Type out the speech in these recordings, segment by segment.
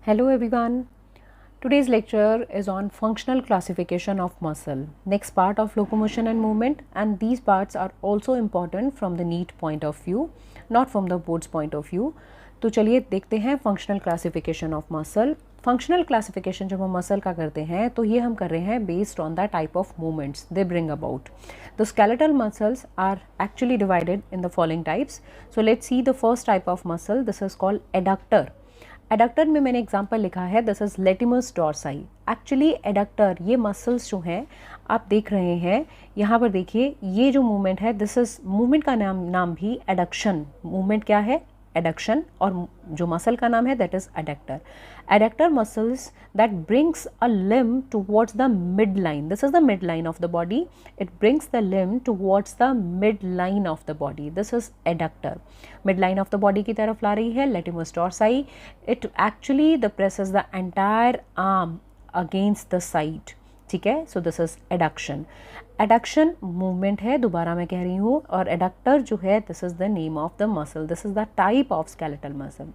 Hello everyone. Today's lecture is on functional classification of muscle, next part of locomotion and movement, and these parts are also important from the NEET point of view, not from the board's point of view. तो चलिए देखते हैं functional classification of muscle. Functional classification जब हम muscle का करते हैं तो ये हम कर रहे हैं based on the type of movements they bring about. The skeletal muscles are actually divided in the following types. So let's see the first type of muscle. This is called adductor. Adductor में मैंने example लिखा है, this is latissimus dorsi. Actually adductor ये muscles जो हैं आप देख रहे हैं यहाँ पर, देखिए ये जो मूवमेंट है, दिस इज मूवमेंट का नाम भी एडक्शन. मूवमेंट क्या है? एडक्शन. और जो मसल का नाम है that is adductor. Adductor muscles that brings a limb towards the mid line. This is the mid line of the body. It brings the limb towards the mid line of the body. This is adductor. Mid line of the body की तरफ ला रही है latissimus dorsi. It actually the presses the entire arm against the side. ठीक है, so this is adduction. Adduction movement है, दोबारा मैं कह रही हूँ. और एडक्टर जो है this is the name of the muscle. This is the type of skeletal muscle.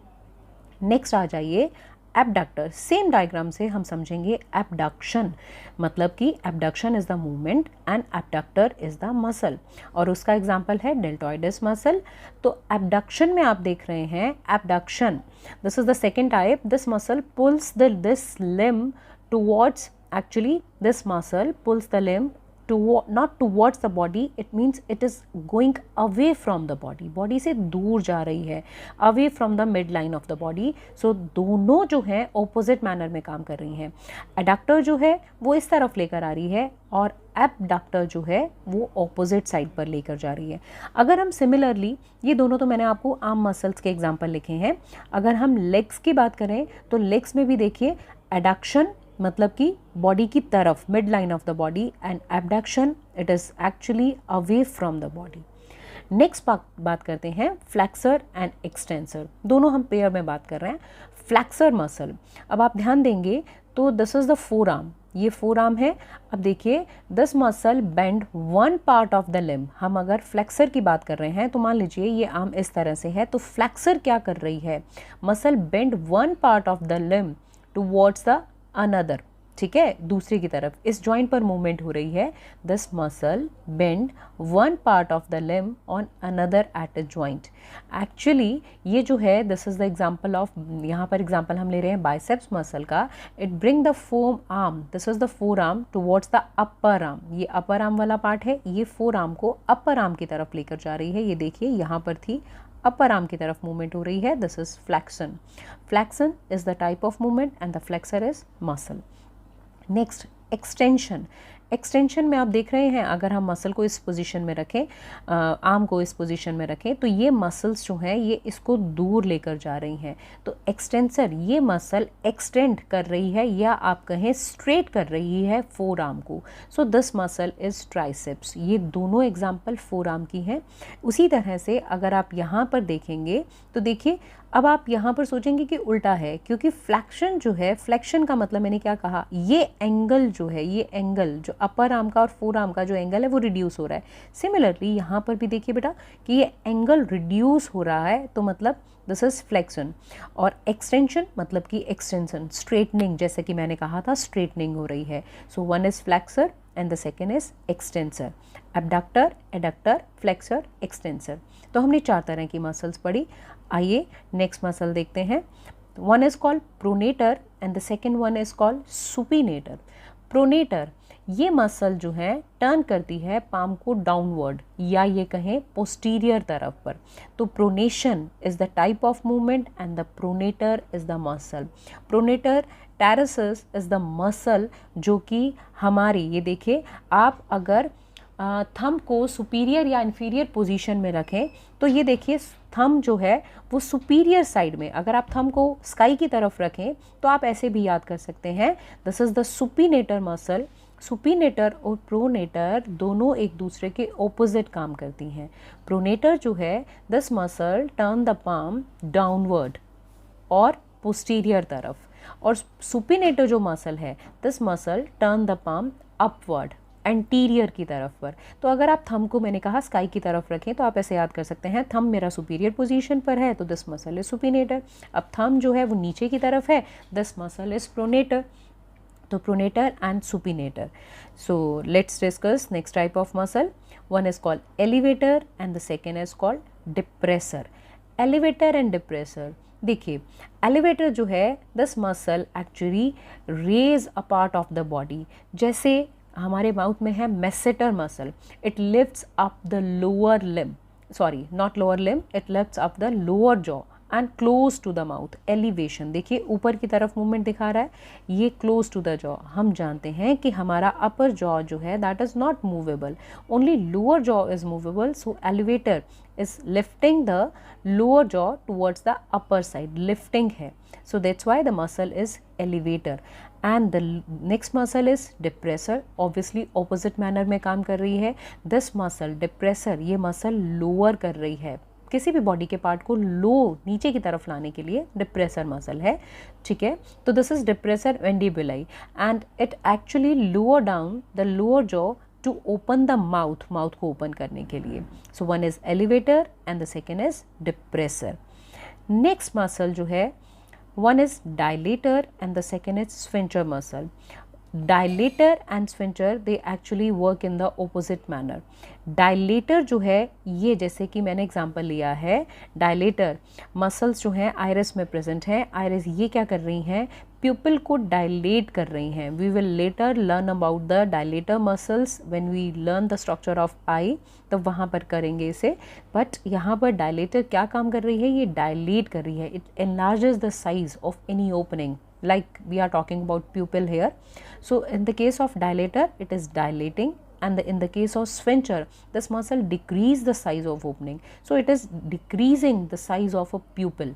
Next आ जाइए एबडक्टर. सेम डायग्राम से हम समझेंगे एबडक्शन. मतलब कि abduction is the movement and abductor is the muscle. और उसका एग्जांपल है डेल्टोइडस मसल. तो एबडक्शन में आप देख रहे हैं abduction, this is the second type. This muscle pulls this limb towards, actually this muscle pulls the limb not towards the body, it means it is going away from the body. body से दूर जा रही है, away from the midline of the body. so दोनों जो है opposite manner में काम कर रही हैं. adductor जो है वो इस तरफ लेकर आ रही है और abductor जो है वो opposite side पर लेकर जा रही है. अगर हम similarly, ये दोनों तो मैंने आपको आर्म मसल्स के एग्जाम्पल लिखे हैं. अगर हम लेग्स की बात करें तो लेग्स में भी देखिए एडक्शन मतलब कि बॉडी की तरफ, mid line of the body, and abduction it is actually away from the body. Next बात करते हैं फ्लैक्सर एंड एक्सटेंसर. दोनों हम पेयर में बात कर रहे हैं. फ्लैक्सर मसल, अब आप ध्यान देंगे तो this is the four arm. ये फोर आर्म है. अब देखिए this muscle bend one part of the limb. हम अगर फ्लैक्सर की बात कर रहे हैं तो मान लीजिए ये आर्म इस तरह से है, तो फ्लैक्सर क्या कर रही है? Muscle bend one part of the limb towards the another. ठीक है, दूसरी की तरफ इस जॉइंट पर मूवमेंट हो रही है. This muscle bend one part of the limb on another at a joint. Actually ये जो है this is the example of, यहाँ पर एग्जांपल हम ले रहे हैं बाइसेप्स मसल का. It bring the four arm, this is the four arm towards the upper arm. ये अपर आर्म वाला पार्ट है, ये फोर आर्म को अपर आर्म की तरफ लेकर जा रही है. ये देखिए यहाँ पर थी, अपर आर्म की तरफ मूवमेंट हो रही है. This is flexion. Flexion is the type of movement and the flexor is muscle. Next extension. Extension में आप देख रहे हैं अगर हम मसल को इस पोजीशन में रखें, आर्म को इस पोजीशन में रखें, तो ये मसल्स जो हैं ये इसको दूर लेकर जा रही हैं. तो एक्सटेंसर, ये मसल एक्सटेंड कर रही है या आप कहें स्ट्रेट कर रही है फोर आर्म को. So this muscle is triceps. ये दोनों एग्जाम्पल फोर आर्म की हैं. उसी तरह से अगर आप यहाँ पर देखेंगे तो देखिए अब आप यहाँ पर सोचेंगे कि उल्टा है, क्योंकि फ्लैक्शन जो है, फ्लैक्शन का मतलब मैंने क्या कहा, ये एंगल जो है, ये एंगल जो अपर आर्म का और फोर आर्म का जो एंगल है वो रिड्यूस हो रहा है. सिमिलरली यहाँ पर भी देखिए बेटा कि ये एंगल रिड्यूस हो रहा है, तो मतलब दिस इज फ्लेक्शन. और एक्सटेंशन मतलब कि एक्सटेंशन, स्ट्रेटनिंग, जैसे कि मैंने कहा था स्ट्रेटनिंग हो रही है. सो one is flexor and the second is extensor. Abductor, adductor, flexor, extensor. तो हमने चार तरह की मसल्स पढ़ी. आइए नेक्स्ट मसल देखते हैं. One is called pronator and the second one is called supinator. Pronator, ये मसल जो है टर्न करती है पाम को डाउनवर्ड या ये कहें पोस्टीरियर तरफ पर. तो pronation is the type of movement and the pronator is the muscle. Pronator terraces is the muscle जो कि हमारी, ये देखिए आप अगर थंब को सुपीरियर या इन्फीरियर पोजीशन में रखें तो ये देखिए थंब जो है वो सुपीरियर साइड में, अगर आप थंब को स्काई की तरफ रखें तो आप ऐसे भी याद कर सकते हैं, this is the supinator muscle. Supinator और प्रोनेटर दोनों एक दूसरे के ऑपोजिट काम करती हैं. प्रोनेटर जो है this muscle turn the palm downward और पोस्टीरियर तरफ, और सुपिनेटर जो मसल है this muscle turn the palm upward anterior की तरफ पर। तो अगर आप थंब को मैंने कहा स्काई की तरफ रखें तो आप ऐसे याद कर सकते हैं, थंब मेरा सुपीरियर पोजीशन पर है तो दिस मसल इज सुपिनेटर। अब थंब जो है वो नीचे की तरफ है, दिस मसल इज प्रोनेटर। तो pronator and supinator. So let's discuss next type of muscle. One is called elevator and the second is called depressor. Elevator and depressor, देखिए एलिवेटर जो है this muscle actually raise a part of the body. जैसे हमारे mouth में है masseter muscle, it lifts up the lower limb, sorry not lower limb, it lifts up the lower jaw and close to the mouth. Elevation देखिए ऊपर की तरफ movement दिखा रहा है, ये क्लोज टू द जॉ। हम जानते हैं कि हमारा अपर जॉ जो है that is not movable, only lower jaw is movable. So elevator is lifting the lower jaw towards the upper side, lifting है। So that's why the muscle is elevator. And the next muscle is depressor, obviously opposite manner में काम कर रही है। This muscle depressor, ये muscle lower कर रही है, किसी भी बॉडी के पार्ट को लो नीचे की तरफ लाने के लिए डिप्रेसर मसल है, ठीक है। तो this is depressor mandibulae and it actually lower down the lower jaw to open the mouth, mouth को ओपन करने के लिए। So one is elevator and the second is depressor. Next muscle जो है one is dilator and the second is sphincter muscle. Dilator and sphincter they actually work in the opposite manner. Dilator जो है ये जैसे कि मैंने example लिया है, डायलेटर मसल्स जो हैं आइरिस में प्रेजेंट हैं। आइरिस ये क्या कर रही हैं, प्यूपिल को डायलेट कर रही हैं। We will later learn about the dilator muscles when we learn the structure of eye, तो वहाँ पर करेंगे इसे। बट यहाँ पर डायलेटर क्या काम कर रही है, ये डायलेट कर रही है, it enlarges the size of any opening, like we are talking about pupil here. So in the case of dilator it is dilating, and in the case of sphincter this muscle decrease the size of opening, so it is decreasing the size of a pupil,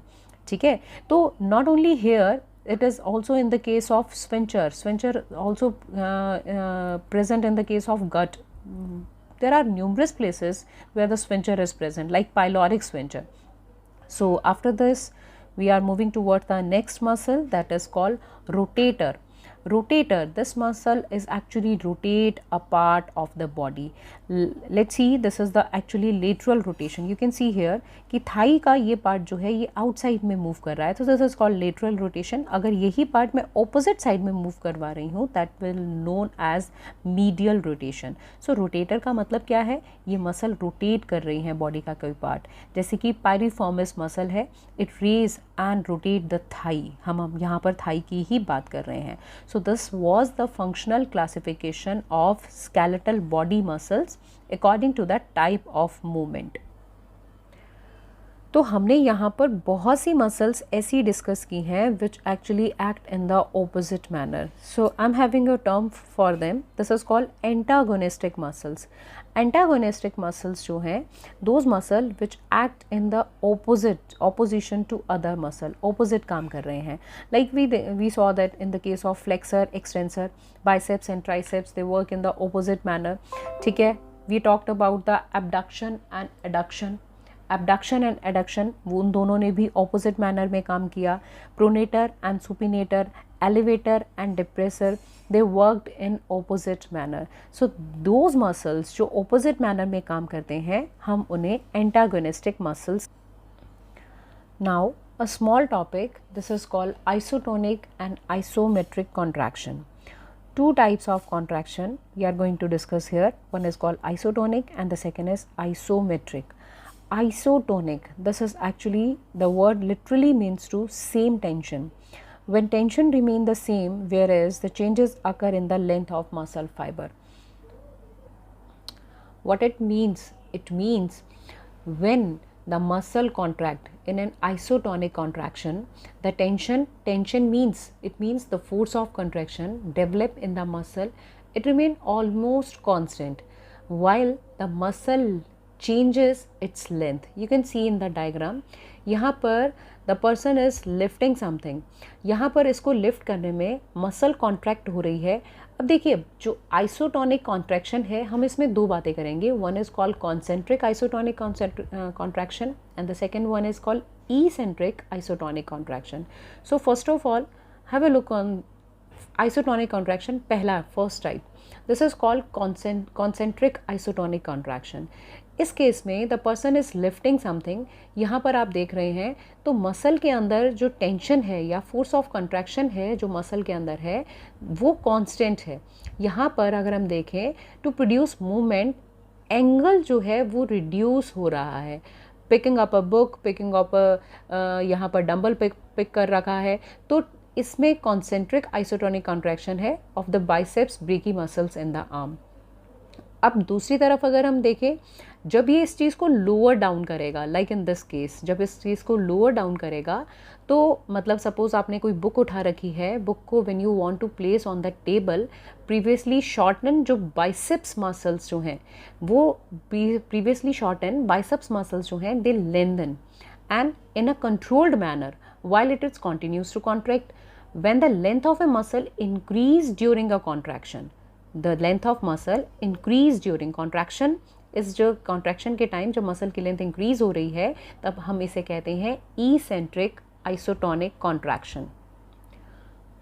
ठीक है। तो not only here, it is also in the case of sphincter. Sphincter also present in the case of gut. There are numerous places where the sphincter is present, like pyloric sphincter. So after this we are moving towards the next muscle that is called rotator. Rotator, this muscle is actually rotate a part of the body. Let's see, this is the actually lateral rotation. You can see here कि Thai का ये part जो है ये outside में move कर रहा है, तो this is called lateral rotation. अगर यही पार्ट मैं ऑपोजिट साइड में मूव करवा रही हूँ that will known as medial rotation. So rotator का मतलब क्या है, ये मसल रोटेट कर रही है बॉडी का कोई पार्ट। जैसे कि पायरिफॉर्मिस मसल है, it raise and rotate the thigh, हम यहाँ पर थाई की ही बात कर रहे हैं। So this was the functional classification of skeletal body muscles according to the type of movement. तो हमने यहाँ पर बहुत सी मसल्स ऐसी डिस्कस की हैं which actually act in the opposite manner. So I am having a term for them, this is called antagonistic muscles. Antagonistic muscles जो हैं, those muscle which act in the opposition to other muscle, opposite काम कर रहे हैं. Like we saw that in the case of flexor, extensor, biceps and triceps, they work in the opposite manner. ठीक है, we talked about the abduction and adduction. Abduction and adduction, वो उन दोनों ने भी ऑपोजिट मैनर में काम किया. Pronator and supinator, elevator and depressor, they worked in opposite manner. So those muscles जो ऑपोजिट मैनर में काम करते हैं, हम उन्हें antagonistic muscles. Now a small topic, this is called isotonic and isometric contraction. Two types of contraction we are going to discuss here. One is called isotonic and the second is isometric. Isotonic, this is actually, the word literally means to same tension. When tension remain the same, whereas the changes occur in the length of muscle fiber. What it means? It means when the muscle contract in an isotonic contraction, the tension means, it means the force of contraction develop in the muscle, it remain almost constant while the muscle changes its length. You can see in the diagram, यहाँ पर the person is lifting something, यहाँ पर इसको lift करने में muscle contract हो रही है. अब देखिए, जो आइसोटोनिक कॉन्ट्रैक्शन है, हम इसमें दो बातें करेंगे. One is called concentric isotonic contraction and the second one is called eccentric isotonic contraction. So first of all, have a look on isotonic contraction. पहला, first type, this is called concentric isotonic contraction. इस case में the person is lifting something. यहाँ पर आप देख रहे हैं तो मसल के अंदर जो टेंशन है या फोर्स ऑफ कंट्रैक्शन है जो मसल के अंदर है वो कांस्टेंट है. यहाँ पर अगर हम देखें टू प्रोड्यूस मूवमेंट, एंगल जो है वो रिड्यूस हो रहा है. Picking up a book, picking up यहाँ पर डंबल पिक कर रखा है, तो इसमें कॉन्सेंट्रिक आइसोटोनिक कॉन्ट्रैक्शन है of the biceps brachii muscles in the arm. अब दूसरी तरफ अगर हम देखें, जब ये इस चीज़ को लोअर डाउन करेगा, लाइक इन दिस केस, जब इस चीज़ को लोअर डाउन करेगा तो मतलब सपोज आपने कोई बुक उठा रखी है, बुक को when you want to place on the table, previously shorten जो बाइसेप्स मसल्स जो हैं वो प्रीवियसली शॉर्टन बाइसेप्स मसल्स जो हैं they lengthen and in a controlled manner while it is continues to contract. When the length of a muscle increase during a contraction, the length of muscle increase during contraction, इस जो contraction के time जो muscle की length increase हो रही है तब हम इसे कहते हैं eccentric isotonic contraction.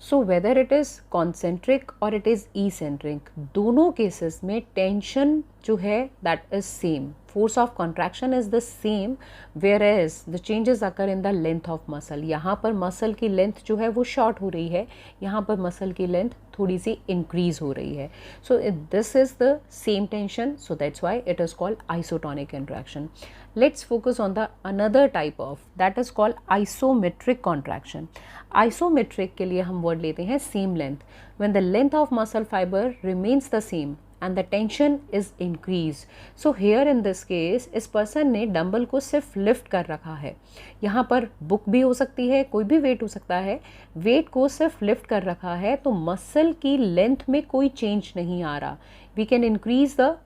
So whether it is concentric or it is eccentric, दोनों cases में tension जो है that is same, force of contraction is the same, whereas the changes occur in the length of muscle. यहाँ पर muscle की length जो है वो short हो रही है, यहाँ पर muscle की length थोड़ी सी increase हो रही है. So this is the same tension, so that's why it is called isotonic contraction. Let's focus on the another type of, that is called isometric contraction. Isometric के लिए हम word लेते हैं same length. When the length of muscle fiber remains the same and the tension is increased. So here in this case इस person ने dumbbell को सिर्फ lift कर रखा है. यहाँ पर बुक भी हो सकती है, कोई भी वेट हो सकता है, वेट को सिर्फ लिफ्ट कर रखा है तो मसल की लेंथ में कोई चेंज नहीं आ रहा. We can increase the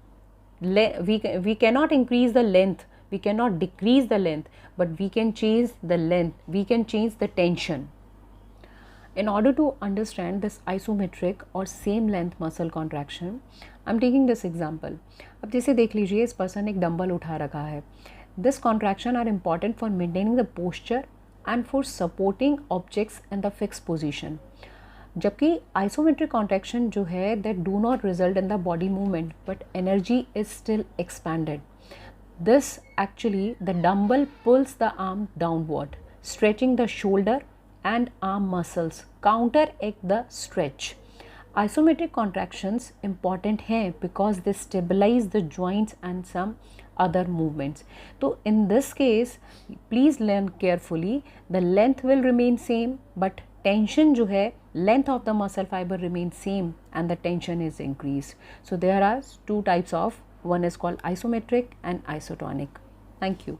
we cannot increase the length, we cannot decrease the length, but we can change the length, we can change the tension. In order to understand this isometric or same length muscle contraction, I'm taking this example. अब जैसे देख लीजिए इस person ने एक dumbbell उठा रखा है. This contraction are important for maintaining the posture and for supporting objects in the fixed position. जबकि isometric contraction जो है that do not result in the body movement but energy is still expanded. This actually the dumbbell pulls the arm downward, stretching the shoulder and arm muscles, counteract the stretch. Isometric contractions important हैं because they stabilize the joints and some other movements. So in this case, please learn carefully. The length will remain same, but tension जो है, length of the muscle fiber remains same and the tension is increased. So there are two types of, one is called isometric and isotonic. Thank you.